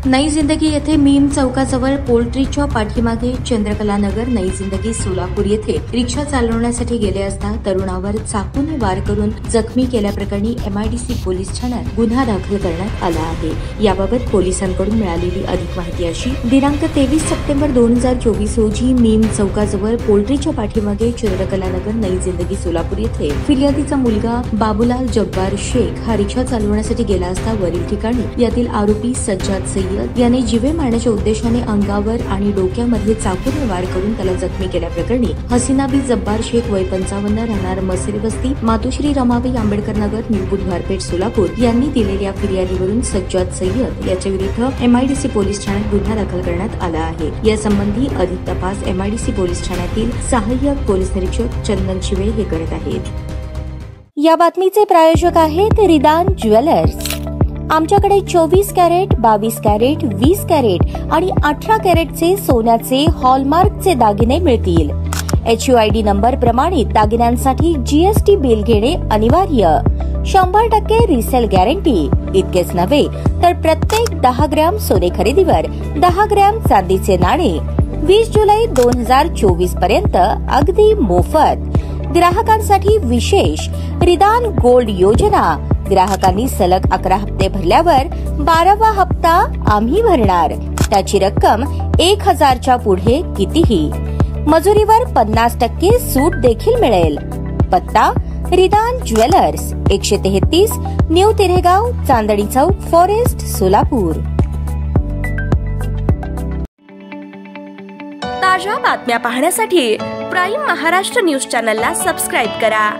नई जिंदगी येथे मीम चौकाजवळ पोल्ट्रीच्या पाठीमागे चंद्रकला नगर नई जिंदगी सोलापूर येथे रिक्षा चालवण्यासाठी गेले असता तरुणावर चाकूने वार करून जखमी केल्याप्रकरणी एमआयडीसी पोलीस ठाण्यात गुन्हा दाखल करण्यात आला आहे। याबाबत पोलिसांकडून मिळालेली अधिक माहिती अशी, दिनांक 23 सप्टेंबर 2024 रोजी मीम चौकाजवळ पोल्ट्रीच्या पाठीमागे चंद्रकला नगर नई जिंदगी सोलापूर येथे फिर्यादीचा मुलगा बाबूलाल जब्बार शेख हा रिक्षा चालवण्यासाठी गेला असता वरील ठिकाणी यातील आरोपी सज्जाद सय्यद याने जीवे मारण्याच्या उद्देशाने अंगावर आणि डोक्यामध्ये चाकूने वार करून त्याला जखमी केल्याप्रकरणी हसीनाबी जब्बार शेख वय 55 राहणार मसेरी वस्ती मातोश्री रमाबाई आंबेडकर नगर न्यू बुधवारपेठ सोलापूर यांनी दिलेल्या फिर्यादीवरून सज्जाद सय्यद याच्या विरुद्ध एमआयडीसी पोलीस ठाण्यात गुन्हा दाखल करण्यात आला आहे। यासंबंधी अधिक तपास एमआयडीसी पोलीस ठाण्यातील सहाय्यक पोलीस निरीक्षक चंदन शिवे हे करत आहेत। या बातमीचे प्रायोजक आहेत रिदान ज्वेलर्स। आमच्याकडे 24 कॅरेट, 22 कॅरेट, 20 कॅरेट आणि 18 कॅरेटचे सोन्याचे हॉलमार्कचे दागिने मिळतील। HUID नंबर प्रमाणित दागिन्यांसाठी GST बिल घेणे अनिवार्य। 100% रिसेल गॅरंटी। इतकेच नव्हे तर प्रत्येक 10 ग्रॅम सोने खरेदीवर 10 ग्रॅम चांदीचे नाणे 20 जुलै 2024 पर्यंत अगदी मोफत। ग्राहकांसाठी विशेष रिदान गोल्ड योजना। ग्राहकांनी सलग 11 हप्ते भरल्यावर 12वा हप्ता आम्ही भरणार। त्याची रक्कम 1000च्या पुढे कितीही। मजुरीवर 50% सूट देखील मिळेल। पत्ता रिदान jewellers 133 new तिरेगाव Chandni Chowk forest Solapur. ताज्या बातम्या पाहण्यासाठी प्राईम महाराष्ट्र न्यूज चॅनलला सबस्क्राईब करा।